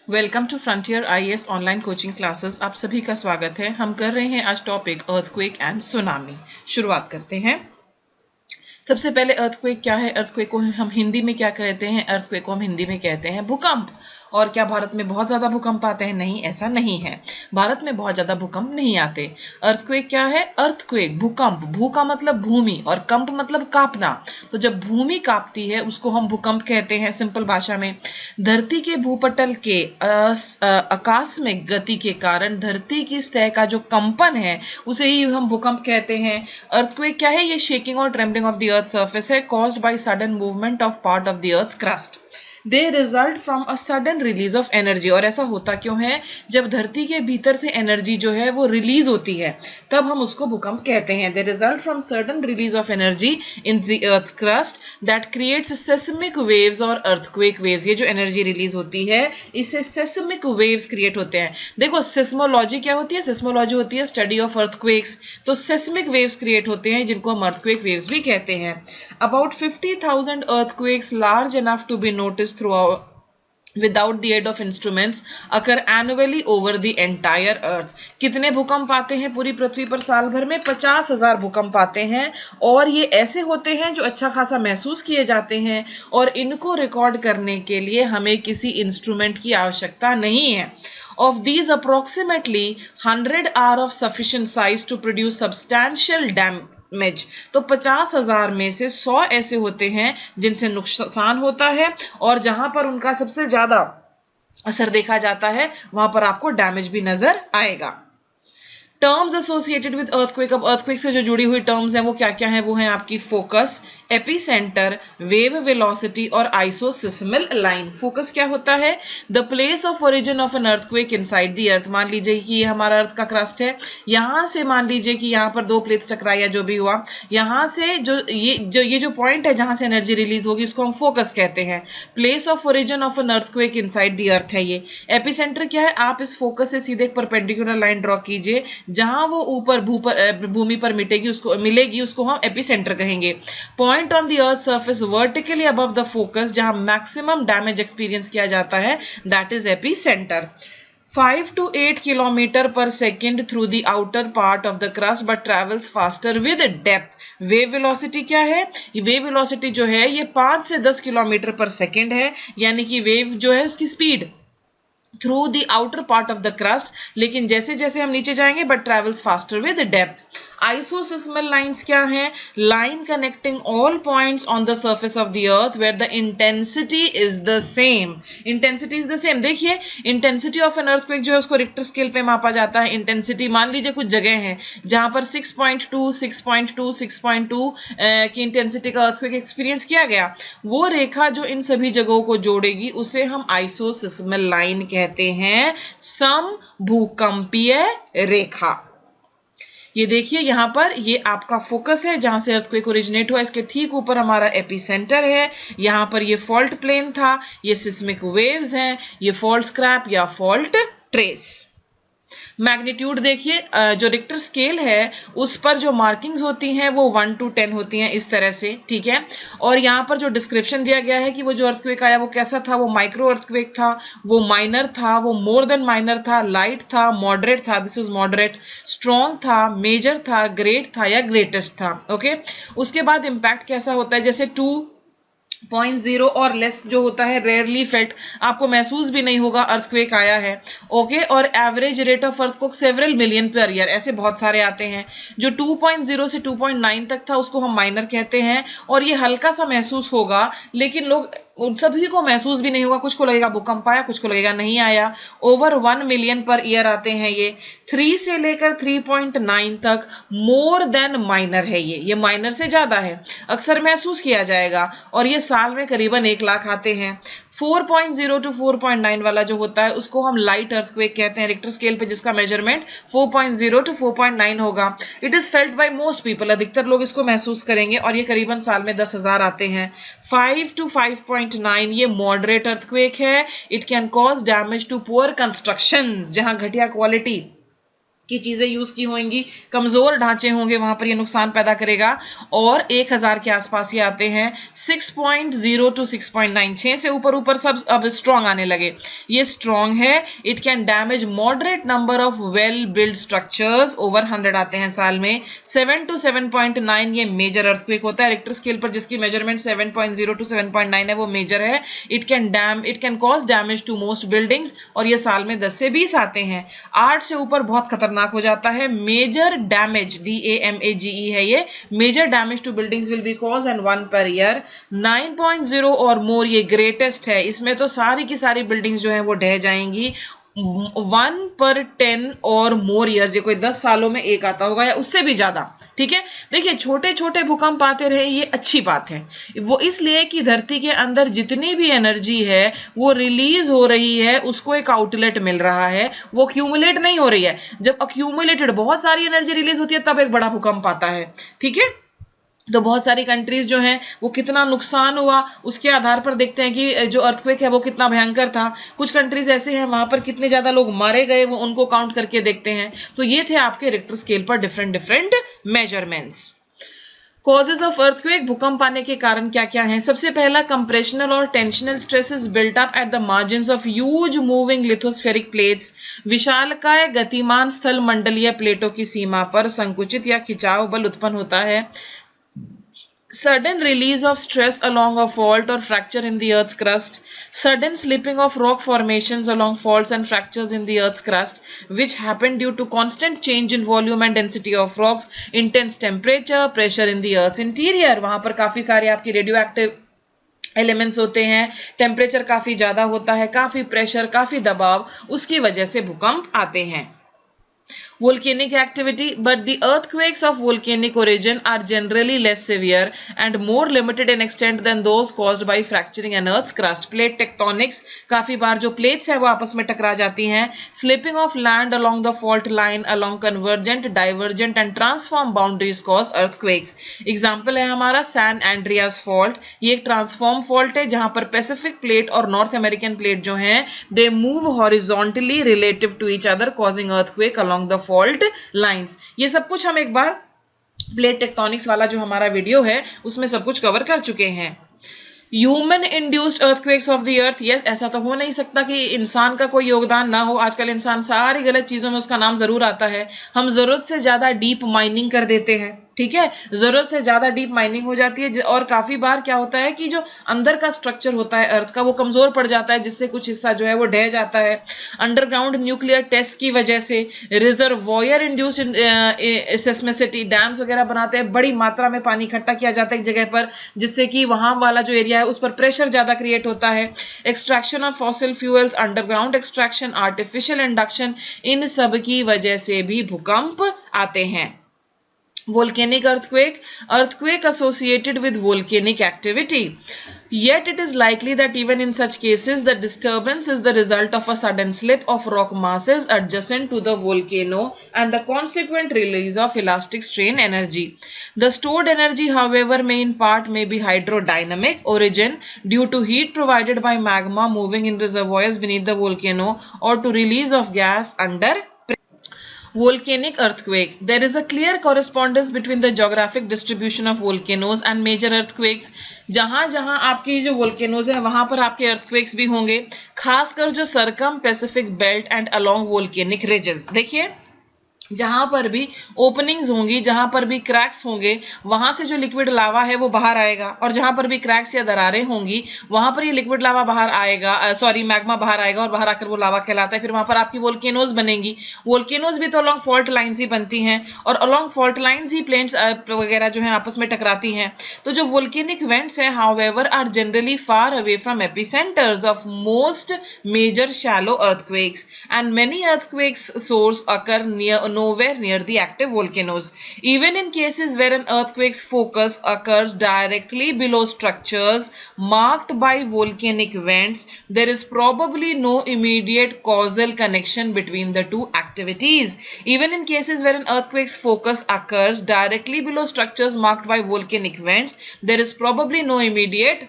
Welcome to frontier IAS online coaching classes. आप सभी का स्वागत है। हम कर रहे हैं आज टॉपिक अर्थक्वेक एंड सुनामी। शुरुआत करते हैं। सबसे पहले अर्थक्वेक क्या है? अर्थक्वेक को हम हिंदी में क्या कहते हैं? अर्थक्वेक को हम हिंदी में कहते हैं भूकंप। और क्या भारत में बहुत ज्यादा भूकंप आते हैं? नहीं, ऐसा नहीं है। भारत में बहुत ज्यादा भूकंप नहीं आते। अर्थक्वेक क्या है? अर्थक्वेक भूकंप। भू का मतलब भूमि और कंप मतलब कांपना। तो जब भूमि कांपती है उसको हम भूकंप कहते हैं सिंपल भाषा में। धरती के भूपटल के आकस्मिक गति के कारण धरती की सतह का जो कंपन है उसे ही हम भूकंप कहते हैं। अर्थक्वेक क्या है? ये शेकिंग और trembling of the earth surface है caused by sudden movement of part of the earth's crust. They result from a sudden release of energy. और ऐसा होता क्यों है? जब धरती के भीतर से एनर्जी जो है वो रिलीज होती है तब हम उसको भूकंप कहते हैं। They result from sudden release of energy in the earth's crust that creates seismic waves और earthquake waves. ये जो एनर्जी रिलीज होती है इससे seismic waves क्रिएट होते हैं। देखो सिस्मोलॉजी क्या होती है? सिस्मोलॉजी होती है स्टडी ऑफ अर्थक्वेक्स। तो seismic waves क्रिएट होते हैं जिनको हम earthquake waves भी कहते हैं। About 50,000 earthquakes large enough to be noticed throughout without the aid of instruments occur annually over the entire earth. कितने भूकंप आते हैं पूरी पृथ्वी पर साल भर में? 50,000 भूकंप आते हैं और ये ऐसे होते हैं जो अच्छा खासा महसूस किए जाते हैं और इनको रिकॉर्ड करने के लिए हमें किसी इंस्ट्रूमेंट की आवश्यकता नहीं है। Of these, approximately 100 are of sufficient size to produce substantial damage. तो 50,000 में से 100 ऐसे होते हैं जिनसे नुकसान होता है और जहां पर उनका सबसे ज्यादा असर देखा जाता है वहां पर आपको डैमेज भी नजर आएगा। Terms associated with earthquake. अब अर्थक्वेक से जो जुड़ी हुई टर्म्स हैं वो क्या क्या हैं? वो हैं आपकी फोकस, एपिसेंटर, वेव वेलोसिटी और आइसोसिस्मल लाइन। फोकस क्या होता है? The place of origin of an earthquake inside the earth. मान लीजिए कि ये हमारा अर्थ का क्रस्ट है, यहां से मान लीजिए कि यहां पर दो प्लेट्स टकराई या जो भी हुआ, यहां से जो पॉइंट है जहां से एनर्जी रिलीज होगी इसको हम फोकस कहते हैं। Place of origin of an earthquake inside the earth है ये। एपिसेंटर क्या है? आप इस फोकस से सीधे एक परपेंडिकुलर लाइन ड्रॉ कीजिए, जहां वो ऊपर भूमि पर मिलेगी उसको हम एपिसेंटर कहेंगे। Point on the earth surface vertically above the focus, जहां मैक्सिमम डैमेज एक्सपीरियंस किया जाता है, that is epicentre. 5 to 8 kilometre पर second through the outer part of the crust but travels faster with depth. Wave velocity क्या है? Wave velocity जो है ये 5 से 10 किलोमीटर पर सेकेंड है, यानी कि वेव जो है उसकी speed through the outer part of the crust, लेकिन जैसे जैसे हम नीचे जाएंगे but travels faster with depth. Isoseismal lines क्या है? Line connecting all points on the surface of the earth where the intensity is the same. Intensity is the same. देखिए intensity of an earthquake जो है उसको Richter scale पे मापा जाता है। इंटेंसिटी मान लीजिए कुछ जगह है जहां पर 6.2 6.2 6.2 की इंटेंसिटी का अर्थक्वेक एक्सपीरियंस किया गया, वो रेखा जो इन सभी जगहों को जोड़ेगी उसे हम आइसोसिस्मल लाइन कहते हैं, समभूकंपीय रेखा। ये देखिए यहां पर ये आपका फोकस है जहां से अर्थक्वेक ओरिजिनेट हुआ, इसके ठीक ऊपर हमारा एपिसेंटर है। यहां पर ये फॉल्ट प्लेन था, ये सिस्मिक वेव्स हैं, ये फॉल्ट स्क्रैप या फॉल्ट ट्रेस। मैग्नीट्यूड देखिए, जो रिक्टर स्केल है उस पर जो मार्किंग्स होती हैं वो 1 to 10 होती हैं इस तरह से, ठीक है। और यहाँ पर जो डिस्क्रिप्शन दिया गया है कि वो जो अर्थक्वेक आया वो कैसा था, वो माइक्रो अर्थक्वेक था, वो माइनर था, वो मोर देन माइनर था, लाइट था, मॉडरेट था, दिस इज मॉडरेट, स्ट्रॉन्ग था, मेजर था, ग्रेट था या ग्रेटेस्ट था। ओके, उसके बाद इम्पैक्ट कैसा होता है? जैसे 2.0 और लेस जो होता है रेयरली फेल्ट, आपको महसूस भी नहीं होगा अर्थक्वेक आया है। ओके, और average rate of earthquake several million per year, ऐसे बहुत सारे आते हैं। जो 2.0 से 2.9 तक था उसको हम माइनर कहते हैं और ये हल्का सा महसूस होगा, लेकिन लोग उन सभी को महसूस भी नहीं होगा, कुछ को लगेगा भूकंप आया, कुछ को लगेगा नहीं आया। ओवर 1 मिलियन पर ईयर आते हैं ये। 3 से लेकर 3.9 तक मोर देन माइनर है, ये माइनर से ज्यादा है, अक्सर महसूस किया जाएगा और ये साल में करीबन 1 लाख आते हैं। 4.0 to 4.9 वाला जो होता है उसको हम लाइट अर्थक्वेक कहते हैं, रिक्टर स्केल पे जिसका मेजरमेंट 4.0 to 4.9 होगा। It is felt by most people, अधिकतर लोग इसको महसूस करेंगे और ये करीबन साल में 10,000 आते हैं। 5 to 5.9 ये मॉडरेट अर्थक्वेक है। It can cause damage to poor constructions, जहां घटिया क्वालिटी की चीजें यूज की होंगी, कमजोर ढांचे होंगे, वहां पर ये नुकसान पैदा करेगा। और 1000 के आसपास ये आते हैं। 6.0 टू 6.9, 6 से ऊपर ऊपर सब अब स्ट्रॉन्ग आने लगे। ये स्ट्रॉन्ग है। It can damage moderate number of well build structures, over 100 आते हैं साल में। 7 टू 7.9 ये मेजर अर्थक्वेक होता है। रिक्टर स्केल पर जिसकी मेजरमेंट 7.0 टू 7.9 है वो मेजर है। It can cause damage to most buildings, और ये साल में 10 से 20 आते हैं। 8 से ऊपर बहुत खतरनाक हो जाता है। मेजर डैमेज, DAMAGE है ये, major damage to buildings will be cause and 1 पर ईयर। 9.0 और मोर ये ग्रेटेस्ट है, इसमें तो सारी की सारी बिल्डिंग्स जो है वो ढह जाएंगी। 1 पर 10 और मोर ईयर्स, ये कोई 10 सालों में एक आता होगा या उससे भी ज्यादा। ठीक है, देखिए छोटे छोटे भूकंप आते रहे, ये अच्छी बात है। वो इसलिए कि धरती के अंदर जितनी भी एनर्जी है वो रिलीज हो रही है, उसको एक आउटलेट मिल रहा है, वो अक्यूमुलेट नहीं हो रही है। जब अक्यूमुलेटेड बहुत सारी एनर्जी रिलीज होती है तब एक बड़ा भूकंप आता है। ठीक है, तो बहुत सारी कंट्रीज जो हैं वो कितना नुकसान हुआ उसके आधार पर देखते हैं कि जो अर्थक्वेक है वो कितना भयंकर था। कुछ कंट्रीज ऐसे हैं वहां पर कितने ज्यादा लोग मारे गए, वो उनको काउंट करके देखते हैं। तो ये थे आपके रिक्टर स्केल पर different different measurements. Causes of earthquake, भूकंप आने के कारण क्या क्या हैं? सबसे पहला, कंप्रेशनल और tensional stresses built up at the margins of huge moving lithospheric plates. विशालकाय गतिमान स्थल मंडलीय प्लेटों की सीमा पर संकुचित या खिंचाव बल उत्पन्न होता है। Sudden release of stress along a fault or fracture in the earth's crust. Sudden slipping of rock formations along faults and fractures in the earth's crust, which happen due to constant change in volume and density of rocks, intense temperature, pressure in the earth's interior. वहां पर काफी सारे आपकी radioactive elements होते हैं, temperature काफी ज्यादा होता है, काफी प्रेशर, काफी दबाव, उसकी वजह से भूकंप आते हैं। Volcanic activity, but the earthquakes of volcanic origin are generally less severe and more limited in extent than those caused by fracturing an earth's crust. Plate tectonics, काफी बार जो plates है वो आपस में टकरा जाती हैं। Slipping of land along the fault line along convergent, divergent and transform boundaries cause earthquakes. Example है हमारा San Andreas fault। ये एक transform fault है जहां पर Pacific plate और North American plate जो हैं they move horizontally relative to each other causing earthquake along the fault lines. ये सब कुछ हम एक बार प्लेट टेक्टोनिक्स वाला जो हमारा वीडियो है उसमें सब कुछ कवर कर चुके हैं। Human induced earthquakes of the earth, yes, ऐसा तो हो नहीं सकता कि इंसान का कोई योगदान ना हो। आजकल इंसान सारी गलत चीजों में उसका नाम जरूर आता है। हम जरूरत से ज्यादा डीप माइनिंग कर देते हैं, ठीक है, जरूरत से ज्यादा डीप माइनिंग हो जाती है और काफी बार क्या होता है कि जो अंदर का स्ट्रक्चर होता है अर्थ का वो कमजोर पड़ जाता है, जिससे कुछ हिस्सा जो है वो ढह जाता है। अंडरग्राउंड न्यूक्लियर टेस्ट की वजह से रिजर्वॉयर इंड्यूस्ड सेस्मिसिटी, डैम्स वगैरह बनाते हैं, बड़ी मात्रा में पानी इकट्ठा किया जाता है एक जगह पर, जिससे कि वहां वाला जो एरिया है उस पर प्रेशर ज्यादा क्रिएट होता है। Extraction of fossil fuels, underground extraction, artificial induction, इन सब की वजह से भी भूकंप आते हैं। Volcanic earthquake associated with volcanic activity. Yet it is likely that even in such cases the disturbance is the result of a sudden slip of rock masses adjacent to the volcano and the consequent release of elastic strain energy. The stored energy, however, may be hydrodynamic origin due to heat provided by magma moving in reservoirs beneath the volcano or to release of gas under volcanic earthquake. There is a clear correspondence between the geographic distribution of volcanoes and major earthquakes. जहां जहां आपकी जो volcanoes है वहां पर आपके earthquakes भी होंगे, खासकर जो circum Pacific belt and along volcanic ridges। देखिए जहां पर भी ओपनिंग्स होंगी, जहां पर भी क्रैक्स होंगे, वहां से जो लिक्विड लावा है वो बाहर आएगा, और जहां पर भी क्रैक्स या दरारें होंगी वहां पर ये लिक्विड लावा बाहर आएगा, मैग्मा बाहर आएगा और बाहर आकर वो लावा कहलाता है। फिर वहां पर आपकी वोल्केनोज बनेंगी। वोल्केनोज भी तो अलोंग फॉल्ट लाइंस ही बनती हैं और अलोंग फॉल्ट लाइंस ही प्लेन्स वगैरह जो है आपस में टकराती हैं। तो जो वोल्केनिक वेंट्स हैं however are generally far away from epicentres of most major shallow earthquakes and many earthquakes source occur nowhere near the active volcanoes. Even in cases where an earthquake's focus occurs directly below structures marked by volcanic vents, there is probably no immediate causal connection between the two activities. Even in cases where an earthquake's focus occurs directly below structures marked by volcanic vents, there is probably no immediate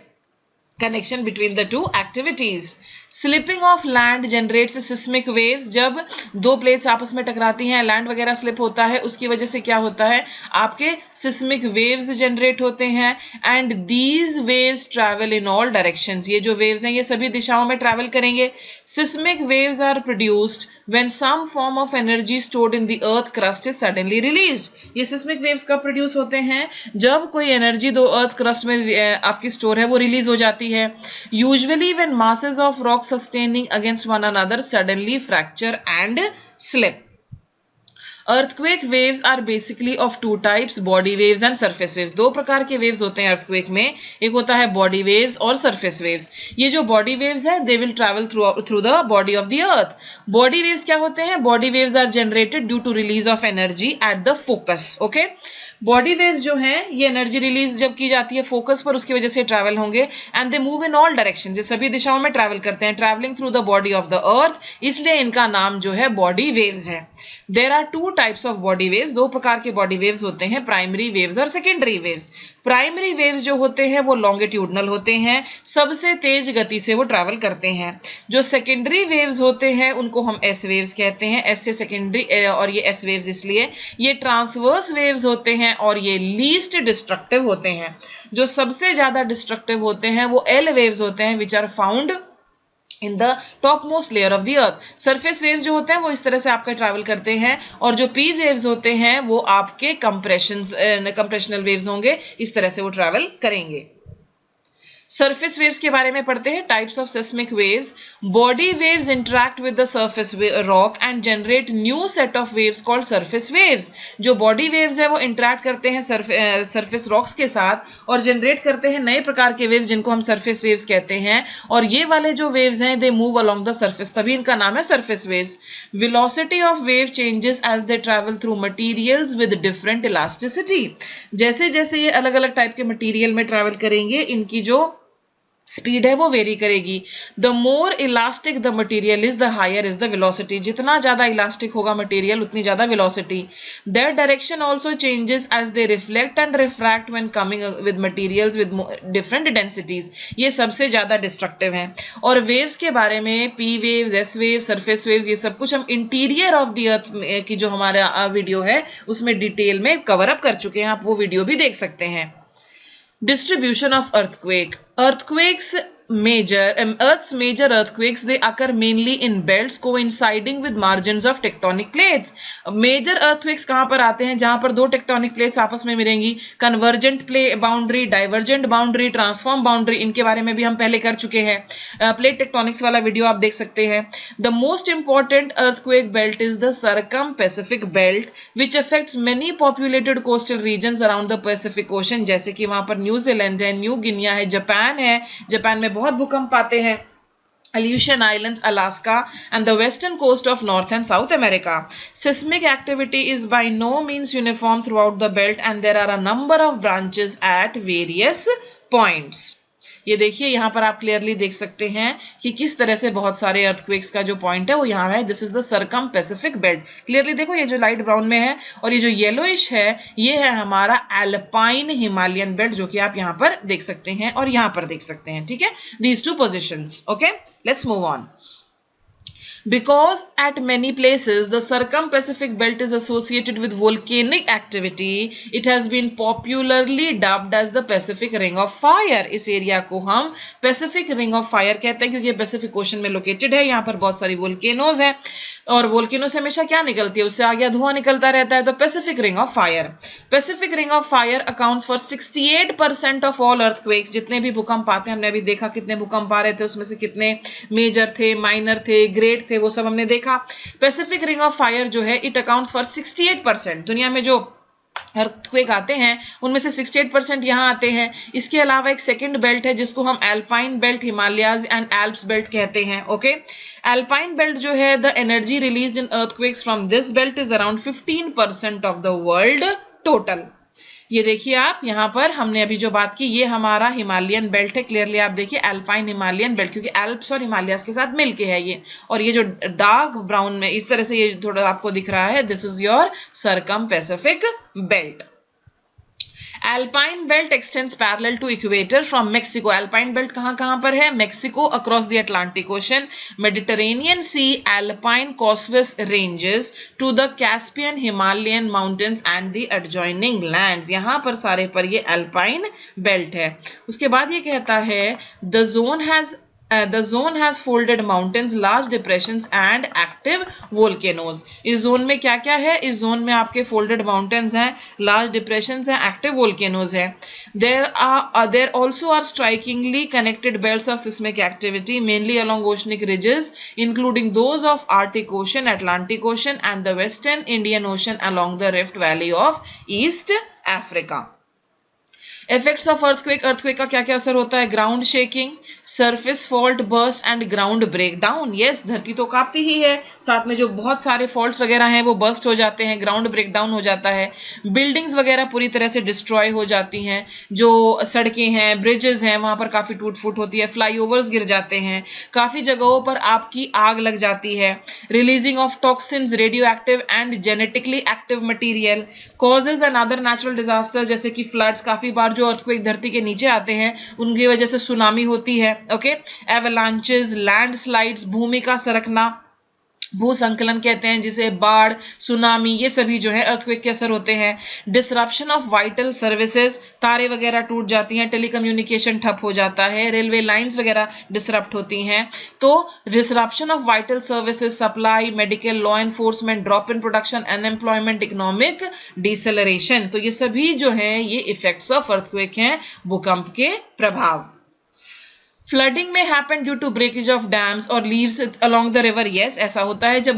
connection between the two activities. Slipping off land generates seismic waves, जब दो plates आपस में टकराती हैं, land वगैरह slip होता है, उसकी वजह से क्या होता है, आपके सिस्मिक वेव्स जनरेट होते हैं। And these waves travel in all directions, ये जो वेव्स हैं ये सभी दिशाओं में ट्रैवल करेंगे। Seismic waves are produced when some form of energy stored in the earth crust is suddenly released. ये सिस्मिक वेव्स कब प्रोड्यूस होते हैं, जब कोई एनर्जी दो अर्थ क्रस्ट में आपकी स्टोर है वो रिलीज हो जाती है। Usually when masses of rock sustaining against one another suddenly fracture and slip. Earthquake waves are basically of two types, body waves and surface waves. दो प्रकार के waves होते हैं earthquake में, एक होता है body waves और surface waves. ये जो body waves हैं they will travel through the body of the earth. Body waves क्या होते हैं, body waves are generated due to release of energy at the focus. Okay, body waves जो हैं ये एनर्जी रिलीज जब की जाती है फोकस पर, उसकी वजह से ट्रैवल होंगे। And they move in all direction, ये सभी दिशाओं में ट्रैवल करते हैं, travelling through the body of the earth, इसलिए इनका नाम जो है बॉडी वेव्स है। There are two types of body waves, दो प्रकार के बॉडी वेव्स होते हैं, प्राइमरी वेव्स और सेकेंडरी वेव्स। प्राइमरी वेव्स जो होते हैं वो लॉन्गिट्यूडनल होते हैं, सबसे तेज गति से वो ट्रैवल करते हैं। जो सेकेंडरी वेव्स होते हैं उनको हम एस वेव्स कहते हैं, एस से सेकेंडरी, और ये एस वेव्स इसलिए, ये ट्रांसवर्स वेव्स होते हैं और ये लीस्ट डिस्ट्रक्टिव होते हैं। जो सबसे ज्यादा डिस्ट्रक्टिव होते हैं वो एल वेव्स होते हैं, which are found in the top most layer of the earth. Surface waves जो होते हैं वो इस तरह से आपका ट्रैवल करते हैं, और जो पी वेव्स होते हैं वो आपके कंप्रेशनल वेव्स होंगे, इस तरह से वो ट्रैवल करेंगे। सरफेस वेव्स के बारे में पढ़ते हैं, types of seismic waves. Body waves interact with the surface rock and generate new set of waves called surface waves. जो बॉडी वेव्स है वो इंटरैक्ट करते हैं सरफेस रॉक्स के साथ और जनरेट करते हैं नए प्रकार के वेव्स जिनको हम सरफेस वेव्स कहते हैं, और ये वाले जो वेव्स हैं they move along the surface, तभी इनका नाम है surface waves. Velocity of wave changes as they travel through materials with different elasticity. जैसे जैसे ये अलग अलग टाइप के मटेरियल में ट्रैवल करेंगे, इनकी जो स्पीड है वो वेरी करेगी। The more elastic the material is the higher is the velocity, जितना ज्यादा इलास्टिक होगा मटेरियल उतनी ज्यादा velocity. Their direction also changes as they reflect and refract when coming with materials with different densities, ये सबसे ज्यादा destructive हैं। और वेव्स के बारे में P waves, S wave, surface waves, ये सब कुछ हम इंटीरियर ऑफ द अर्थ की जो हमारा वीडियो है उसमें डिटेल में कवर अप कर चुके हैं, आप वो वीडियो भी देख सकते हैं। Distribution of earthquakes Earth's major earthquakes, they occur mainly in belts coinciding with margins of tectonic plates. Major earthquakes कहाँ पर आते हैं, जहाँ पर दो tectonic plates आपस में मिलेंगी। Convergent boundary, divergent boundary, transform boundary, इनके बारे में भी हम पहले कर चुके हैं, plate tectonics वाला वीडियो आप देख सकते हैं। The most important earthquake belt is the Circum-Pacific Belt, which affects many populated coastal regions around the Pacific Ocean, जैसे कि वहाँ पर न्यूजीलैंड है, न्यू गिनिया है, जापान है, जापान में बहुत भूकंप आते हैं, Aleutian Islands, Alaska, and the western coast of North and South America. Seismic activity is by no means uniform throughout the belt, and there are a number of branches at various points. ये देखिए यहाँ पर आप clearly देख सकते हैं कि किस तरह से बहुत सारे अर्थक्वेक्स का जो पॉइंट है वो यहाँ है। This is the circum Pacific belt. Clearly देखो, ये जो लाइट ब्राउन में है और ये जो येलोइश है ये है हमारा एल्पाइन हिमालयन बेल्ट, जो कि आप यहाँ पर देख सकते हैं और यहाँ पर देख सकते हैं। ठीक है, these two positions. Okay, let's move on. Because at many places the circum-Pacific belt is associated with volcanic activity, it has been popularly dubbed as the Pacific Ring of Fire. इस एरिया को हम Pacific Ring of Fire कहते हैं क्योंकि ये Pacific Ocean में located है। यहाँ पर बहुत सारी वोल्केनोज हैं और वोल्केनो से हमेशा क्या निकलती है, उससे आगे धुआं निकलता रहता है। तो Pacific Ring of Fire, Pacific Ring of Fire accounts for 68% of all earthquakes. जितने भी भूकंप आते हैं, हमने अभी देखा कितने भूकंप आ रहे थे, उसमें से कितने मेजर थे, माइनर थे, ग्रेट थे, वो सब हमने देखा। पैसिफिक रिंग ऑफ फायर जो है इट अकाउंट्स फॉर 68%। दुनिया में जो अर्थक्वेक आते हैं उनमें से 68% यहाँ आते हैं। इसके अलावा एक सेकंड बेल्ट है जिसको हम alpine belt, Himalayas and Alps belt कहते हैं। ओके, एल्पाइन बेल्ट जो है the energy released in earthquakes from this belt is around 15% of the world total. ये देखिए आप यहाँ पर हमने अभी जो बात की ये हमारा हिमालयन बेल्ट है। क्लियरली आप देखिए एल्पाइन हिमालयन बेल्ट, क्योंकि एल्प्स और हिमालयास के साथ मिलके है ये। और ये जो डार्क ब्राउन में इस तरह से ये थोड़ा आपको दिख रहा है, this is your circum Pacific belt. Alpine belt extends parallel to equator from Mexico. Alpine belt कहाँ पर है? Mexico across the Atlantic Ocean, Mediterranean Sea, Alpine Caucasus ranges to the Caspian Himalayan mountains and the adjoining lands. यहाँ पर सारे पर ये Alpine belt है. उसके बाद ये कहता है the zone has folded mountains, large depressions and active volcanoes. इस जोन में क्या क्या है? इस जोन में आपके folded mountains हैं, large depressions हैं, active volcanoes हैं. There also are strikingly connected belts of seismic activity, mainly along oceanic ridges, including those of Arctic Ocean, Atlantic Ocean and the Western Indian Ocean along the Rift Valley of East Africa. Effects of earthquake. Earthquake का क्या क्या असर होता है? Ground shaking, surface fault burst and ground breakdown. Yes, धरती तो कांपती ही है, साथ में जो बहुत सारे फॉल्ट्स वगैरह हैं वो बर्स्ट हो जाते हैं, ग्राउंड ब्रेकडाउन हो जाता है, बिल्डिंग्स वगैरह पूरी तरह से डिस्ट्रॉय हो जाती हैं, जो सड़कें हैं, ब्रिजेस हैं, वहां पर काफी टूट फूट होती है, फ्लाईओवर्स गिर जाते हैं, काफी जगहों पर आपकी आग लग जाती है, releasing of toxins, radio active and genetically active material, causes and other natural disaster जैसे कि फ्लड्स. काफी बार जो अर्थक्वेक धरती के नीचे आते हैं उनकी वजह से सुनामी होती है. ओके, एवलांचेस, लैंडस्लाइड्स, भूमि का सरकना, भूसंकलन कहते हैं जिसे, बाढ़, सुनामी, ये सभी जो है अर्थक्वेक के असर होते हैं. डिसरप्शन ऑफ वाइटल सर्विसेज, तारे वगैरह टूट जाती हैं, टेलीकम्युनिकेशन ठप हो जाता है, रेलवे लाइंस वगैरह डिसरप्ट होती हैं. तो disruption of vital services, supply, medical, law enforcement, drop in production, unemployment, economic deceleration. तो ये सभी जो है ये इफेक्ट्स ऑफ अर्थक्वेक हैं, भूकंप के प्रभाव. फ्लडिंग में happen due to breakage of dams और levees along the river. Yes, ऐसा होता है जब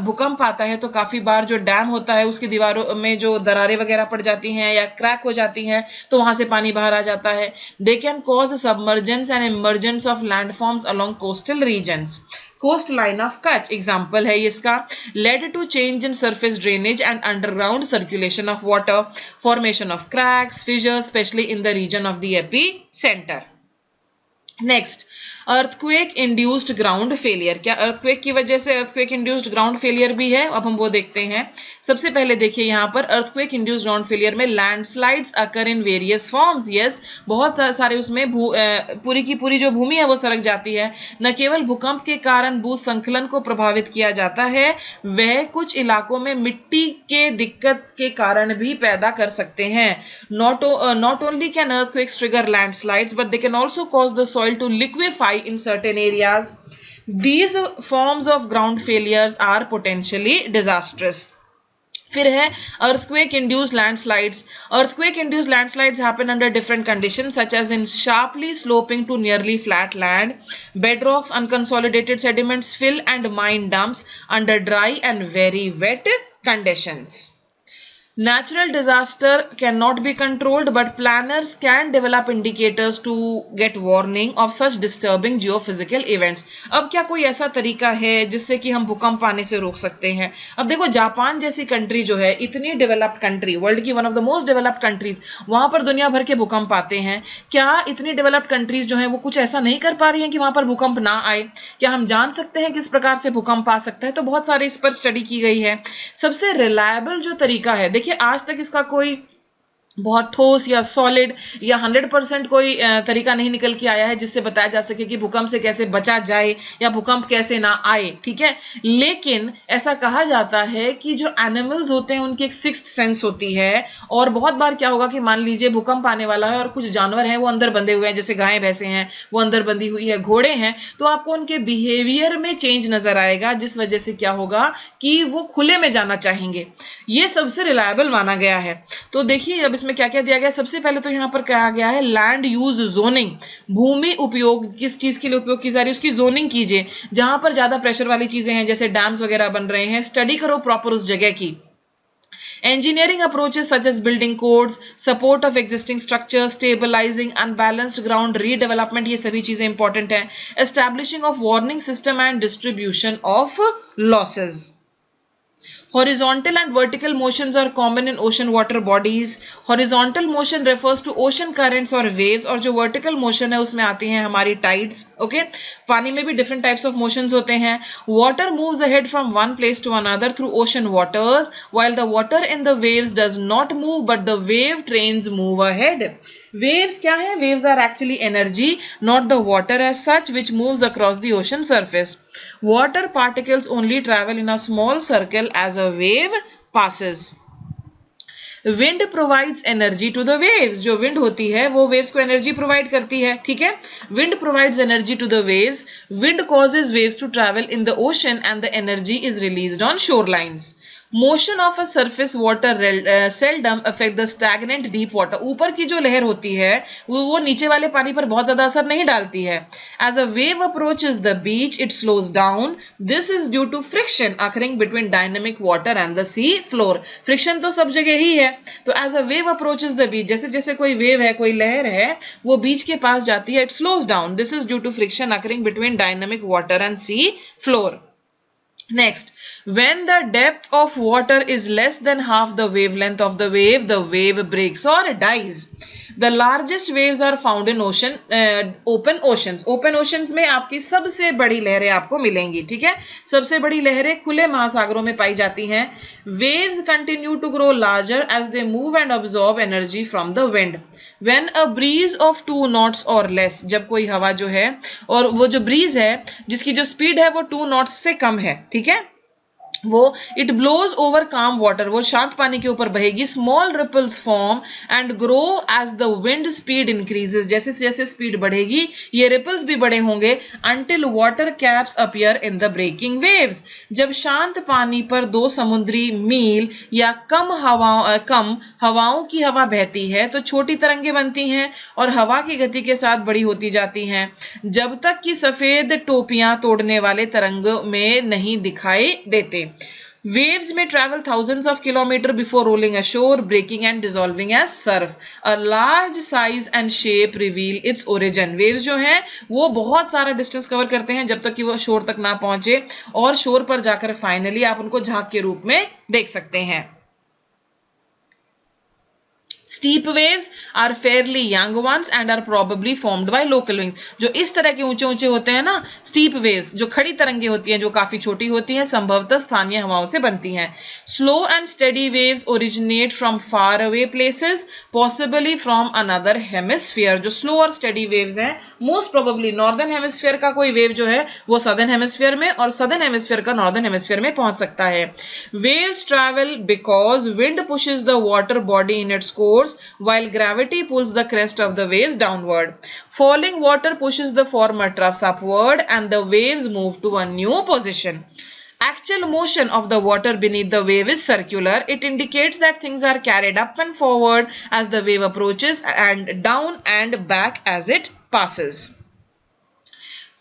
भूकंप आता है तो काफी बार जो डैम होता है उसकी दीवारों में जो दरारें वगैरह पड़ जाती हैं या क्रैक हो जाती हैं तो वहां से पानी बाहर आ जाता है. They can cause submergence and emergence of landforms along coastal regions. Coast line of Kutch example है इसका. Lead to change in surface drainage and underground circulation of water, formation of cracks, fissures specially in the region of the epicentre. Next, earthquake induced ground failure. क्या earthquake की वजह से earthquake induced ground failure भी है? अब हम वो देखते हैं. सबसे पहले देखिए यहाँ पर अर्थक्वेक इंड्यूस्ड ग्राउंड फेलियर में landslides occur in various forms. Yes, बहुत सारे उसमें पूरी की पूरी जो भूमि है वो सरक जाती है. न केवल भूकंप के कारण भूसंकलन को प्रभावित किया जाता है, वह कुछ इलाकों में मिट्टी के दिक्कत के कारण भी पैदा कर सकते हैं. Not only can earthquakes trigger landslides but they can also cause the soil to liquefy in certain areas. These forms of ground failures are potentially disastrous. फिर है earthquake induced landslides. Earthquake induced landslides happen under different conditions such as in sharply sloping to nearly flat land, bedrocks, unconsolidated sediments, fill and mine dumps, under dry and very wet conditions. Natural disaster cannot be controlled, but planners can develop indicators to get warning of such disturbing geophysical events. अब क्या कोई ऐसा तरीका है जिससे कि हम भूकंप आने से रोक सकते हैं? अब देखो, जापान जैसी कंट्री जो है, इतनी डेवलप्ड कंट्री, वर्ल्ड की one of the most developed countries, वहां पर दुनिया भर के भूकंप आते हैं. क्या इतनी डेवलप्ड कंट्रीज जो है वो कुछ ऐसा नहीं कर पा रही हैं कि वहां पर भूकंप ना आए? क्या हम जान सकते हैं किस प्रकार से भूकंप आ सकता है? तो बहुत सारे इस पर स्टडी की गई है. सबसे रिलायबल जो तरीका है, देखिए आज तक इसका कोई बहुत ठोस या सॉलिड या 100% कोई तरीका नहीं निकल के आया है जिससे बताया जा सके कि भूकंप से कैसे बचा जाए या भूकंप कैसे ना आए. ठीक है, लेकिन ऐसा कहा जाता है कि जो एनिमल्स होते हैं उनकी एक सिक्स्थ सेंस होती है, और बहुत बार क्या होगा कि मान लीजिए भूकंप आने वाला है और कुछ जानवर हैं वो अंदर बंधे हुए हैं, जैसे गायें भैंसे हैं वो अंदर बंधी हुई है, घोड़े हैं, तो आपको उनके बिहेवियर में चेंज नजर आएगा जिस वजह से क्या होगा कि वो खुले में जाना चाहेंगे. ये सबसे रिलायबल माना गया है. तो देखिए अब में क्या क्या दिया गया. सबसे पहले तो यहां पर कहा गया है लैंड यूज जोनिंग. भूमि उपयोग, किस चीज के लिए उपयोग की जा रही है उसकी जोनिंग कीजिए. जहां पर ज्यादा प्रेशर वाली चीजें हैं जैसे डैम्स वगैरह बन रहे हैं, स्टडी करो प्रॉपर उस जगह की. Engineering approaches such as building codes, support of existing structures, stabilizing unbalanced ground, redevelopment, ये सभी चीजें इंपॉर्टेंट हैं. Establishing of warning system and distribution of losses. Horizontal and vertical motions are common in ocean water bodies. Horizontal motion refers to ocean currents or waves, और जो vertical motion है उसमें आती हैं हमारी tides. Okay? पानी में भी different types of motions होते हैं. Water moves ahead from one place to another through ocean waters, while the water in the waves does not move, but the wave trains move ahead. Waves क्या है? Waves are actually energy, not the water as such, which moves across the ocean surface. Water particles only travel in a small circle as a wave passes. Wind provides energy to the waves. जो wind होती है वो waves को energy provide करती है, ठीक है? Wind provides energy to the waves. Wind causes waves to travel in the ocean and the energy is released on shorelines. Motion of a surface water seldom affect the stagnant deep water. ऊपर की जो लहर होती है वो नीचे वाले पानी पर बहुत ज्यादा असर नहीं डालती है. As a wave approaches the beach, it slows down. This is due to friction occurring between dynamic water and the sea floor. Friction तो सब जगह ही है. तो as a wave approaches the beach, जैसे जैसे कोई वेव है, कोई लहर है, वो बीच के पास जाती है, it slows down. This is due to friction occurring between dynamic water and sea floor. Next, when the depth of water is less than half the wavelength of the wave breaks or dies. The largest waves are found in open oceans. Open oceans में आपकी सबसे बड़ी लहरें आपको मिलेंगी, ठीक है? सबसे बड़ी लहरें खुले महासागरों में पाई जाती हैं. Waves continue to grow larger as they move and absorb energy from the wind. When a breeze of 2 knots or less, जब कोई हवा जो है और वो जो ब्रीज है जिसकी जो स्पीड है वो 2 knots से कम है, ठीक है? वो it blows over calm water, वो शांत पानी के ऊपर बहेगी. Small ripples form and grow as the wind speed increases. जैसे जैसे स्पीड बढ़ेगी ये रिपल्स भी बड़े होंगे until water caps appear in the breaking waves. जब शांत पानी पर 2 समुद्री मील या कम हवाओं की हवा बहती है तो छोटी तरंगें बनती हैं और हवा की गति के साथ बड़ी होती जाती हैं जब तक कि सफेद टोपियां तोड़ने वाले तरंगों में नहीं दिखाई देते. Waves may travel thousands of kilometers before rolling ashore, breaking and dissolving as surf. A large size and shape reveal its origin. Waves जो हैं वो बहुत सारा डिस्टेंस कवर करते हैं जब तक कि वो शोर तक ना पहुंचे और शोर पर जाकर फाइनली आप उनको झाग के रूप में देख सकते हैं. Steep waves are fairly young ones and are probably formed by local winds. जो इस तरह के ऊंचे ऊंचे होते हैं ना स्टीप वेव्स, जो खड़ी तरंगे होती हैं जो काफी छोटी होती हैं, संभवतः स्थानीय हवाओं से बनती हैं. Slow and steady waves originate from far away places, possibly from another hemisphere. जो slow और steady waves हैं most probably northern hemisphere का कोई वेव जो है वो southern hemisphere में और southern hemisphere का northern hemisphere में पहुंच सकता है. Waves travel because wind pushes the water body in its course while gravity pulls the crest of the waves downward. Falling water pushes the former troughs upward and the waves move to a new position. Actual motion of the water beneath the wave is circular. It indicates that things are carried up and forward as the wave approaches and down and back as it passes.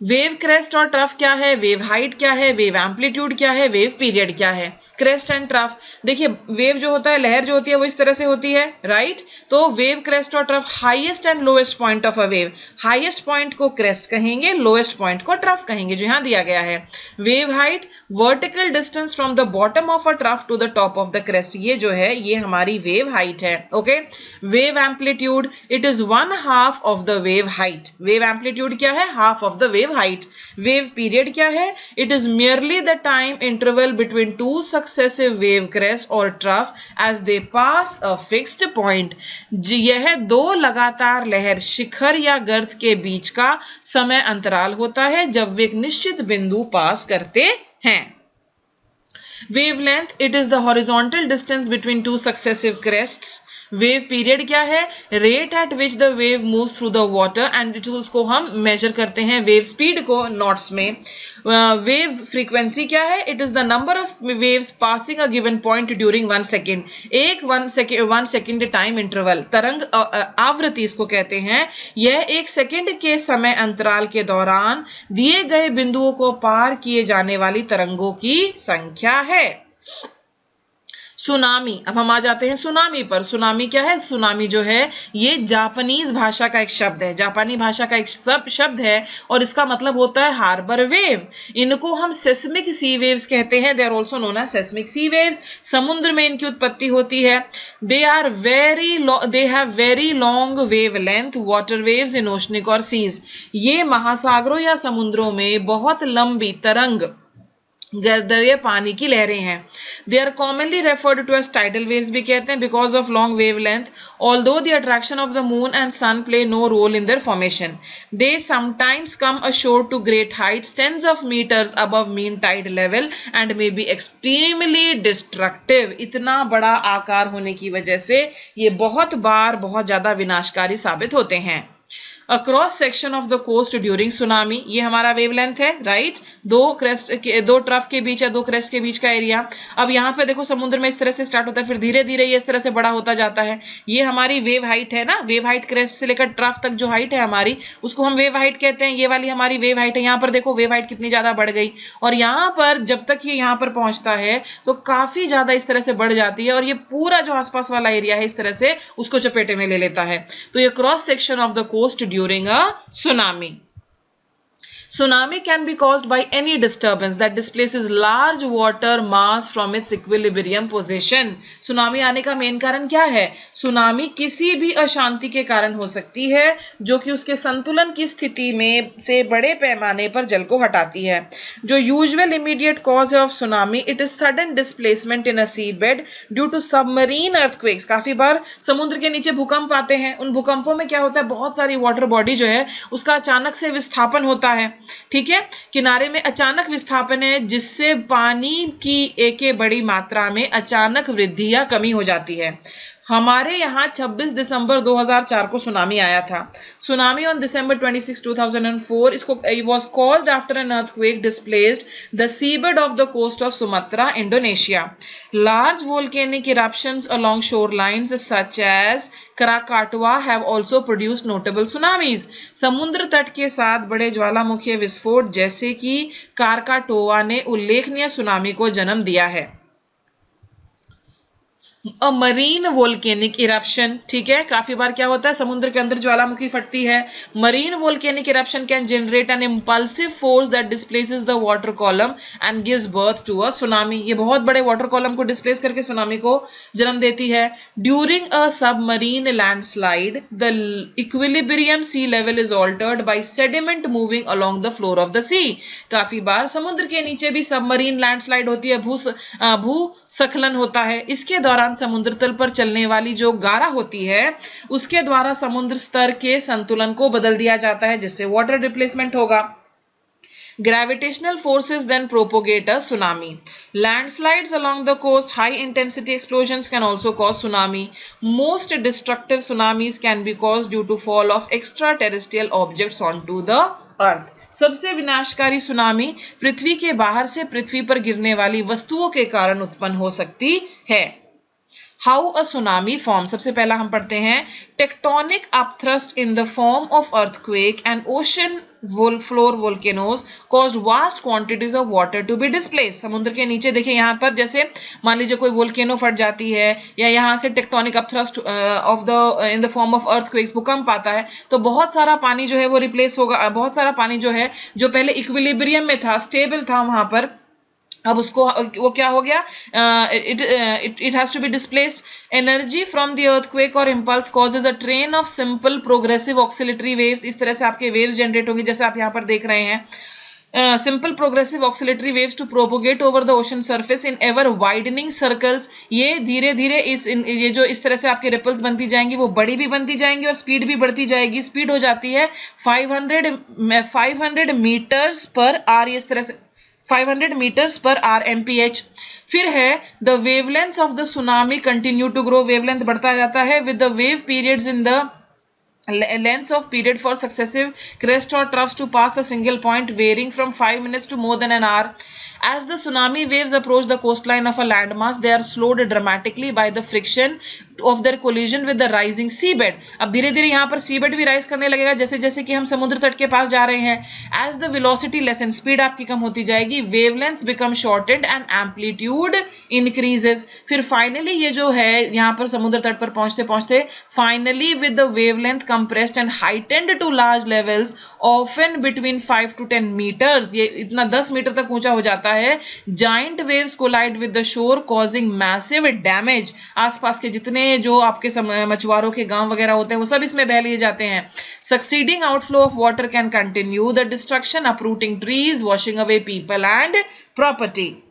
Wave crest और trough क्या है, wave height क्या है, wave amplitude क्या है, wave period क्या है. Crest and trough, देखिए वेव जो होता है, लहर जो होती है वो इस तरह से होती है, राइट? तो वेव क्रेस्ट और trough, highest and lowest point of a wave, highest point को क्रेस्ट कहेंगे, लोएस्ट पॉइंट को ट्रफ कहेंगे, जो यहां दिया गया है. Wave height, vertical distance from the bottom of a trough to the top of the crest, ये जो है ये हमारी वेव हाइट है. Okay. Wave amplitude, it is 1/2 of the wave height. Wave amplitude क्या है, half of the wave height. Wave period क्या है? It is merely the time interval between 2 successive wave crests or trough as they pass a fixed point. यह 2 लगातार लहर शिखर या गर्त के बीच का समय अंतराल होता है जब वे एक निश्चित बिंदु पास करते हैं. Wavelength, it is the horizontal distance between 2 successive crests. Wave period क्या है, rate at which the wave moves through the water and उसको हम मेजर करते हैं वेव स्पीड को नॉट्स में. वेव फ्रीक्वेंसी क्या है, it is the number of waves passing a given point during 1 second. एक 1 सेकेंड टाइम इंटरवल, तरंग आवृत्ति इसको कहते हैं. यह 1 सेकेंड के समय अंतराल के दौरान दिए गए बिंदुओं को पार किए जाने वाली तरंगों की संख्या है. सुनामी, अब हम आ जाते हैं सुनामी पर। सुनामी क्या है? सुनामी जो है ये जापानीज भाषा का एक शब्द है, जापानी भाषा का एक शब्द है और इसका मतलब होता है हार्बर वेव। इनको हम सेस्मिक सी वेव्स कहते हैं, they are also known as seismic sea waves. समुद्र में इनकी उत्पत्ति होती है। They have very long wave length, water waves in oceanic और सीज। ये महासागरों या समुद्रों में बहुत लंबी तरंग गर्दरिये पानी की लहरें हैं। They are commonly referred to as tidal waves भी कहते हैं because of long wave length, although the attraction of the moon and sun play no role in their formation. They sometimes come ashore to great heights tens of metres above mean tide level and may be extremely destructive. इतना बड़ा आकार होने की वजह से ये बहुत बार बहुत ज्यादा विनाशकारी साबित होते हैं। A cross section of the coast during tsunami, ये हमारा वेवलेंथ है, राइट। दो ट्रफ के बीच या दो क्रेस्ट के बीच का एरिया। अब यहाँ पे देखो समुद्र में इस तरह से स्टार्ट होता है, फिर धीरे धीरे ये इस तरह से बड़ा होता जाता है। ये हमारी वेव हाइट है ना, वेव हाइट क्रेस्ट से लेकर ट्रफ तक जो हाइट है हमारी, उसको हम वेव हाइट कहते हैं। ये वाली हमारी वेव हाइट है। यहाँ पर देखो वेव हाइट कितनी ज्यादा बढ़ गई, और यहाँ पर जब तक ये यहाँ पर पहुंचता है तो काफी ज्यादा इस तरह से बढ़ जाती है, और ये पूरा जो आसपास वाला एरिया है इस तरह से उसको चपेटे में ले लेता है। तो ये cross section of the coast during a tsunami. Tsunami can be caused by any disturbance that displaces large water mass from its equilibrium position. Tsunami आने का मेन कारण क्या है? सुनामी किसी भी अशांति के कारण हो सकती है जो कि उसके संतुलन की स्थिति में से बड़े पैमाने पर जल को हटाती है। जो usual immediate cause of tsunami, it is sudden displacement in a sea bed due to submarine earthquakes. काफी बार समुद्र के नीचे भूकंप आते हैं। उन भूकंपों में क्या होता है, बहुत सारी वाटर बॉडी जो है उसका अचानक से विस्थापन होता है, ठीक है। किनारे में अचानक विस्थापन है जिससे पानी की एक बड़ी मात्रा में अचानक वृद्धि या कमी हो जाती है। हमारे यहाँ 26 दिसंबर 2004 को सुनामी आया था। सुनामी ऑन December 26, 2004, इसको was caused after an earthquake displaced the seabed of the coast of Sumatra, Indonesia. Large volcanic eruptions along shorelines such as Krakatoa have also produced notable tsunamis. समुद्र तट के साथ बड़े ज्वालामुखी विस्फोट जैसे कि कारकाटोवा ने उल्लेखनीय सुनामी को जन्म दिया है। अ मरीन वोल्केनिक इरप्शन, ठीक है। काफी बार क्या होता है, समुद्र के अंदर ज्वालामुखी फटती है। Marine volcanic eruption can generate an impulsive force that displaces the water column and gives birth to a tsunami. ये बहुत बड़े वाटर कॉलम को डिस्प्लेस करके सुनामी को जन्म देती है। During a submarine landslide the equilibrium sea level is altered by sediment moving along the floor of the sea. काफी बार समुद्र के नीचे भी सबमरीन लैंडस्लाइड होती है, भूस्खलन होता है। इसके दौरान समुद्र तल पर चलने वाली जो गारा होती है उसके द्वारा समुद्र स्तर के संतुलन को बदल दिया जाता है, जिससे वाटर डिस्प्लेसमेंट होगा। Gravitational forces then propagate a tsunami. Landslides along the coast, high intensity explosions can also cause tsunami. Most destructive tsunamis can be caused due to fall of extraterrestrial objects onto the earth. सबसे विनाशकारी tsunami पृथ्वी के बाहर से पृथ्वी पर गिरने वाली वस्तुओं के कारण उत्पन्न हो सकती है। हाउ अ सुनामी फॉर्म, सबसे पहला हम पढ़ते हैं। Tectonic upthrust in the form of earthquake and ocean floor volcanoes caused vast quantities of water to be displace. समुद्र के नीचे देखिए, यहाँ पर जैसे मान लीजिए कोई वोल्केनो फट जाती है या यहाँ से tectonic upthrust of the in the form of earthquakes भूकंप आता है, तो बहुत सारा पानी जो है वो रिप्लेस होगा। बहुत सारा पानी जो है जो पहले इक्विलिब्रियम में था, स्टेबल था वहां पर, अब उसको वो क्या हो गया, it has to be displaced. Energy from the earthquake or impulse causes a train of simple progressive oscillatory waves. इस तरह से आपके waves जनरेट होंगे जैसे आप यहाँ पर देख रहे हैं। Simple progressive oscillatory waves to propagate over the ocean surface in ever widening circles. ये धीरे धीरे ये जो इस तरह से आपके रिपल्स बनती जाएंगी वो बड़ी भी बनती जाएंगी और स्पीड भी बढ़ती जाएगी। स्पीड हो जाती है 500 मीटर्स पर आर, इस तरह से 500 meters per hour mph. फिर है the wavelengths of the tsunami continue to grow. wavelength बढ़ता जाता है with the wave periods in the lengths of period for successive crest or troughs to pass a single point varying from 5 minutes to more than an hour. As the tsunami waves approach the coastline of a landmass, they are slowed dramatically by the friction of their collision with the rising seabed. अब धीरे धीरे यहाँ पर seabed भी rise करने लगेगा जैसे जैसे कि हम समुद्र तट के पास जा रहे हैं. As the velocity lessen, speed आपकी कम होती जाएगी. Wavelengths become shortened and amplitude increases. फिर फाइनली ये जो है यहाँ पर समुद्र तट पर पहुंचते पहुंचते finally with the wavelength compressed and heightened to large levels, often between 5 to 10 meters, ये इतना 10 मीटर तक ऊंचा हो जाता है. Giant waves collide with the shore, causing massive damage. आसपास के जितने जो आपके मछुआरों के गांव वगैरह होते हैं वो सब इसमें बह लिए जाते हैं. Succeeding outflow of water can continue the destruction, uprooting trees, washing away people and property.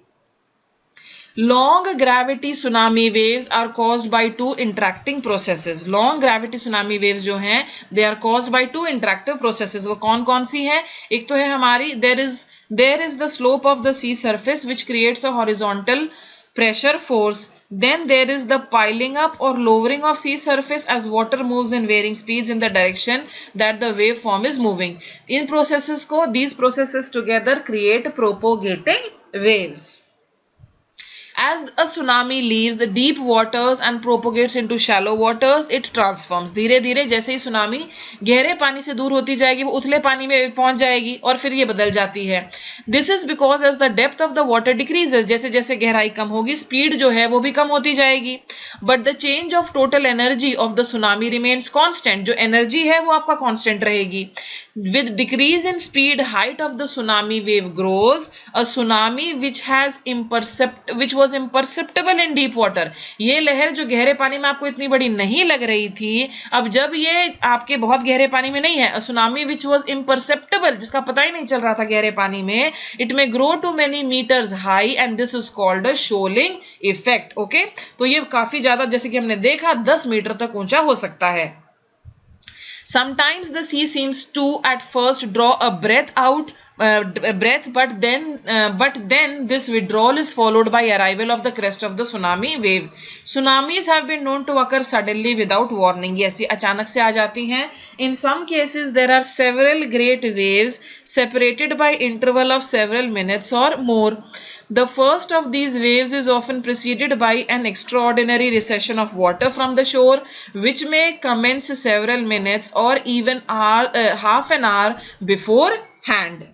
Long gravity tsunami waves are caused by two interacting processes. Long gravity tsunami waves जो हैं they are caused by two interactive processes. वो कौन कौन सी हैं? एक तो है हमारी there is the slope of the sea surface which creates a horizontal pressure force. Then there is the piling up or lowering of sea surface as water moves in varying speeds in the direction that the wave form is moving. In processes को these processes together create propagating waves. As a tsunami leaves deep waters and propagates into shallow waters, it transforms. धीरे धीरे जैसे ही tsunami गहरे पानी से दूर होती जाएगी वो उथले पानी में पहुंच जाएगी और फिर ये बदल जाती है. This is because as the depth of the water decreases, जैसे जैसे गहराई कम होगी स्पीड जो है वो भी कम होती जाएगी. But the change of total energy of the tsunami remains constant. जो एनर्जी है वो आपका कांस्टेंट रहेगी. With decrease in speed, height of the tsunami wave grows. A tsunami which was imperceptible in deep water. ये लहर जो गहरे पानी में आपको इतनी बड़ी नहीं लग रही थी, अब जब ये आपके बहुत गहरे पानी में नहीं है, a tsunami which was imperceptible, जिसका पता ही नहीं चल रहा था गहरे पानी में, it may grow to many meters high and this is called a shoaling effect. Okay? तो ये काफी ज्यादा जैसे कि हमने देखा 10 मीटर तक ऊंचा हो सकता है. Sometimes the sea seems to at first draw a breath, but then this withdrawal is followed by arrival of the crest of the tsunami wave. Tsunamis have been known to occur suddenly without warning. ये ऐसी अचानक से आ जाती हैं. In some cases there are several great waves separated by interval of several minutes or more. The first of these waves is often preceded by an extraordinary recession of water from the shore, which may commence several minutes or even half an hour beforehand.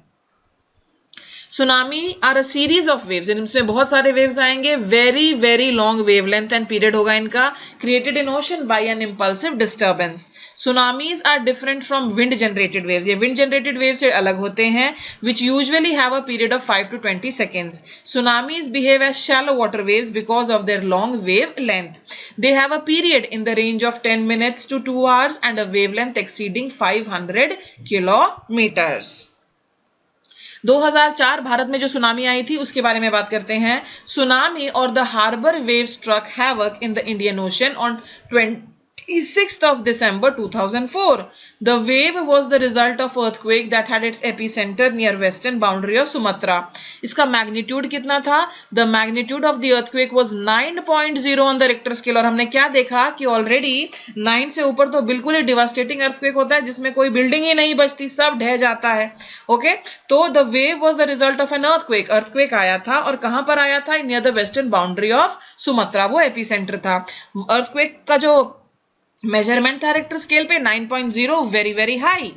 Tsunami are a series of waves. इनमें बहुत सारे waves आएंगे. Very very long wavelength and period होगा इनका. Created in ocean by an impulsive disturbance. Tsunamis are different from wind generated waves. ये wind generated waves से अलग होते हैं, which usually have a period of 5 to 20 seconds. Tsunamis behave as shallow water waves because of their long wavelength. They have a period in the range of 10 minutes to 2 hours and a wavelength exceeding 500 kilometers. 2004 Bharat में जो tsunami आई थी उसके बारे में बात करते हैं. Tsunami और the harbour wave struck havoc in the Indian Ocean on 26th of December 2004. The wave was the result of earthquake that had its epicenter near western boundary of Sumatra. इसका magnitude कितना था? The magnitude of the earthquake was 9.0 on the Richter scale. और हमने क्या देखा कि already 9 से ऊपर तो बिल्कुल ही डिवास्टेटिंग अर्थक्वेक होता है जिसमें कोई बिल्डिंग ही नहीं बचती, सब ढह जाता है. ओके, तो the wave was the result of an earthquake. Earthquake आया था और कहां पर आया था? Near the western boundary of Sumatra, वो एपिसेंटर था. अर्थक्वेक का जो मेजरमेंट था रिक्टर स्केल पे 9.0, very very high.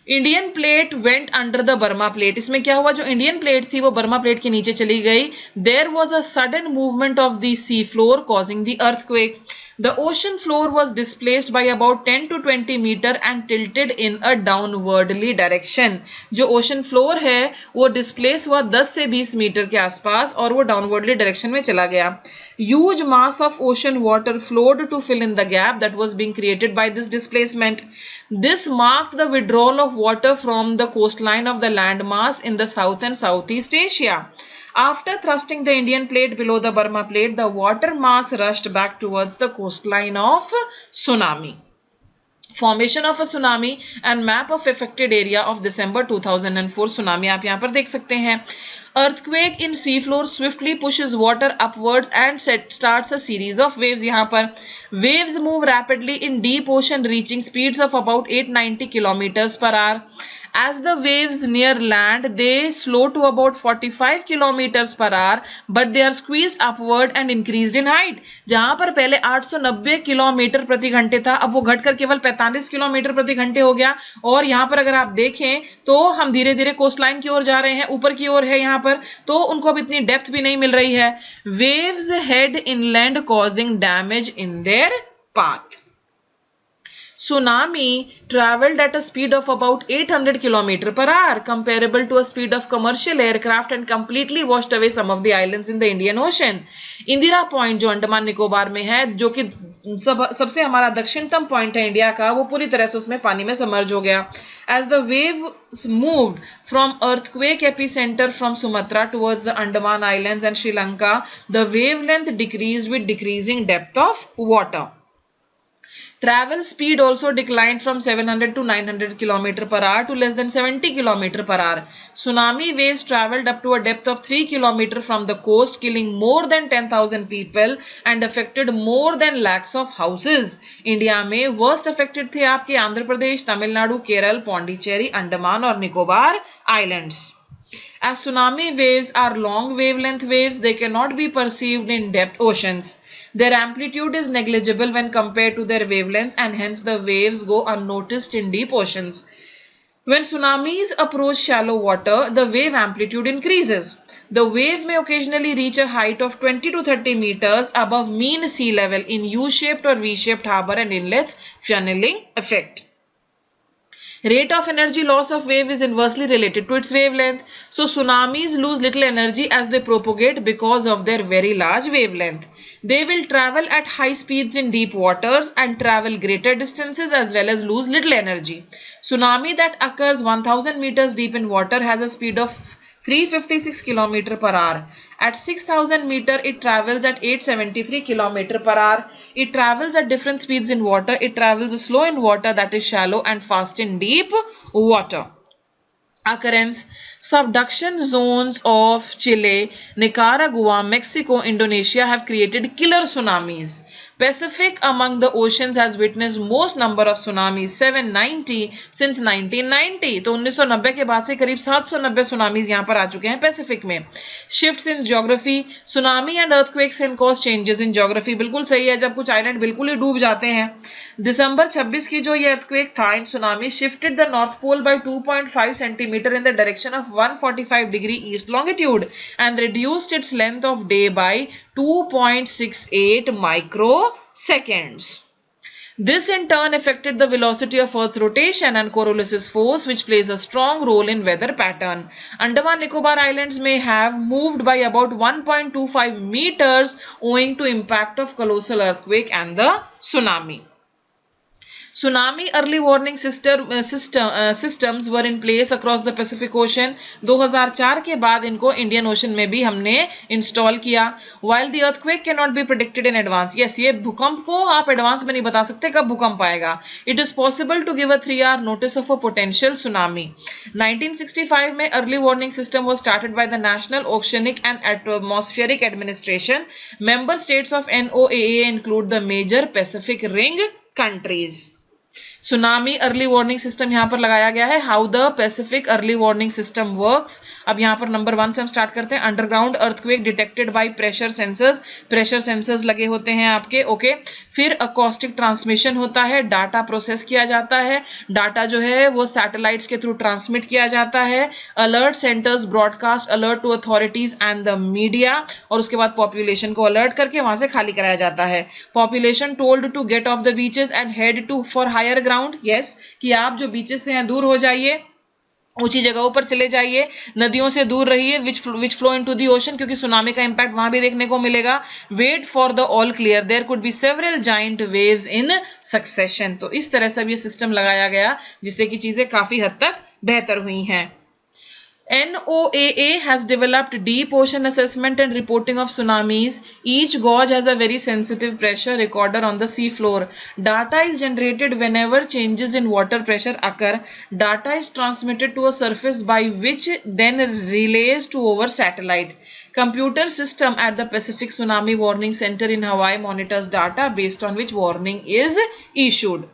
Indian plate went under the Burma plate. इसमें क्या हुआ? जो इंडियन प्लेट थी वो बर्मा प्लेट के नीचे चली गई. There was a sudden movement of the sea floor causing the earthquake. The ocean floor was displaced by about 10 to 20 meter and tilted in a downwardly direction. जो ocean floor है वो displace हुआ 10 से 20 metre के आसपास और वो downwardly direction में चला गया. Huge mass of ocean water flowed to fill in the gap that was being created by this displacement. This marked the withdrawal of water from the coastline of the landmass in the South and Southeast Asia. After thrusting the Indian plate below the Burma plate, the water mass rushed back towards the coastline of tsunami. Formation of a tsunami and map of affected area of December 2004 tsunami आप यहाँ पर देख सकते हैं. Earthquake in seafloor swiftly pushes water upwards and starts a series of waves. यहाँ पर waves move rapidly in deep ocean reaching speeds of about 890 kilometers per hour. As the waves near land, they slow to about 45 kilometers per hour, but they are squeezed upward and increased in height. जहां पर पहले 890 kilometre प्रति घंटे था, अब वो घटकर केवल 45 किलोमीटर प्रति घंटे हो गया। और यहां पर अगर आप देखें तो हम धीरे धीरे कोस्टलाइन की ओर जा रहे हैं, ऊपर की ओर है यहां पर, तो उनको अब इतनी डेप्थ भी नहीं मिल रही है। Waves head inland causing damage in their path. Tsunami traveled at a speed of about 800 km per hour, comparable to a speed of commercial aircraft, and completely washed away some of the islands in the Indian Ocean. Indira point जो अंडमान निकोबार में है, जो कि सबसे हमारा दक्षिणतम point है India का, वो पूरी तरह से उसमें पानी में समर्ज हो गया। As the waves moved from earthquake epicenter from Sumatra towards the Andaman Islands and Sri Lanka, the wavelength decreased with decreasing depth of water. Travel speed also declined from 700 to 900 km per hour to less than 70 km per hour. Tsunami waves traveled up to a depth of 3 km from the coast, killing more than 10,000 people and affected more than lakhs of houses. India में worst affected थे आपके आंध्र प्रदेश, तमिलनाडु, केरल, पौंडीचेरी, अंडमान और Nicobar islands. As tsunami waves are long wavelength waves, they cannot be perceived in depth oceans. Their amplitude is negligible when compared to their wavelengths, and hence the waves go unnoticed in deep oceans. When tsunamis approach shallow water, the wave amplitude increases. The wave may occasionally reach a height of 20 to 30 meters above mean sea level in U-shaped or V-shaped harbor and inlets, funneling effect. Rate of energy loss of wave is inversely related to its wavelength. So tsunamis lose little energy as they propagate because of their very large wavelength. They will travel at high speeds in deep waters and travel greater distances as well as lose little energy. Tsunami that occurs 1000 meters deep in water has a speed of 356 km per hour. At 6000 meter, it travels at 873 km per hour. It travels at different speeds in water. It travels slow in water, that is shallow, and fast in deep water. Occurrence: subduction zones of Chile, Nicaragua, Mexico, Indonesia have created killer tsunamis. Pacific among the oceans has witnessed most number of tsunamis, 790 since 1990. तो 1990 के बाद से करीब 790 tsunamis यहाँ पर आ चुके हैं Pacific में. Shifts in geography, tsunami and earthquakes can cause changes in geography. बिल्कुल सही है, जब कुछ आइलैंड बिल्कुल ही डूब जाते हैं. दिसंबर 26 की जो ये earthquake था, इन tsunami shifted the North Pole by 2.5 centimeter in the direction of 145 degree east longitude and reduced its length of day by 2.68 microseconds. This in turn affected the velocity of Earth's rotation and Coriolis force, which plays a strong role in weather pattern. Andaman Nicobar Islands may have moved by about 1.25 meters owing to impact of colossal earthquake and the tsunami. Tsunami early warning systems were in place across the Pacific Ocean. 2004 के बाद इनको Indian Ocean में भी हमने install किया. While the earthquake cannot be predicted in advance. Yes, ये भूकंप को आप एडवांस में नहीं बता सकते कब भूकंप आएगा. It is possible to give a 3-hour notice of a potential tsunami. 1965 में early warning system was started by the National Oceanic and Atmospheric Administration. Member states of NOAA include the major Pacific Ring countries. Tsunami early warning system यहाँ पर लगाया गया है. How the Pacific early warning system works. अब यहाँ पर number 1 से हम स्टार्ट करते हैं. Underground earthquake detected by pressure sensors. Pressure sensors लगे होते हैं आपके. ओके. फिर acoustic transmission होता है. डाटा प्रोसेस किया जाता है. डाटा जो है वो सैटेलाइट्स के थ्रू ट्रांसमिट किया जाता है. Alert centres broadcast alert to authorities and the media. और उसके बाद पॉपुलेशन को अलर्ट करके वहां से खाली कराया जाता है. Population told to get off the beaches and head to for higher ground. Yes, कि आप जो बीचेस से हैं दूर हो जाइए, ऊंची जगहों पर चले जाइए, नदियों से दूर रहिए which flow into the ocean, क्योंकि सुनामी का इंपैक्ट वहां भी देखने को मिलेगा. Wait for the all clear, there could be several giant waves in succession. तो इस तरह से ये सिस्टम लगाया गया जिससे कि चीजें काफी हद तक बेहतर हुई हैं. NOAA has developed deep ocean assessment and reporting of tsunamis. Each gauge has a very sensitive pressure recorder on the seafloor. Data is generated whenever changes in water pressure occur. Data is transmitted to a surface by which then relays to over satellite. Computer system at the Pacific Tsunami Warning Center in Hawaii monitors data based on which warning is issued.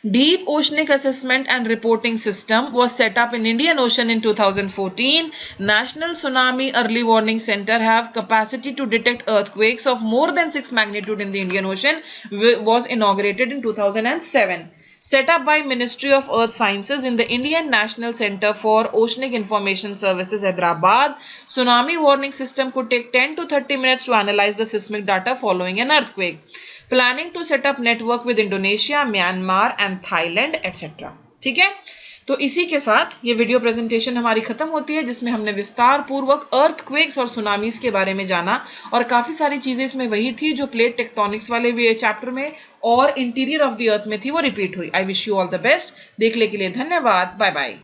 Deep Oceanic Assessment and Reporting System was set up in Indian Ocean in 2014. National Tsunami Early Warning Center have capacity to detect earthquakes of more than 6 magnitude in the Indian Ocean, was inaugurated in 2007. Set up by Ministry of Earth Sciences in the Indian National Center for Oceanic Information Services, Hyderabad, tsunami warning system could take 10 to 30 minutes to analyze the seismic data following an earthquake. Planning to set up network with Indonesia, Myanmar and Thailand, etc. ठीक है, तो इसी के साथ ये video presentation हमारी खत्म होती है, जिसमें हमने विस्तार पूर्वक अर्थक्वेक्स और सुनामीज के बारे में जाना और काफी सारी चीजें इसमें वही थी जो प्लेट टेक्टोनिक्स वाले भी चैप्टर में और इंटीरियर ऑफ द अर्थ में थी, वो रिपीट हुई. I wish you all the best. देखने के लिए धन्यवाद. Bye bye.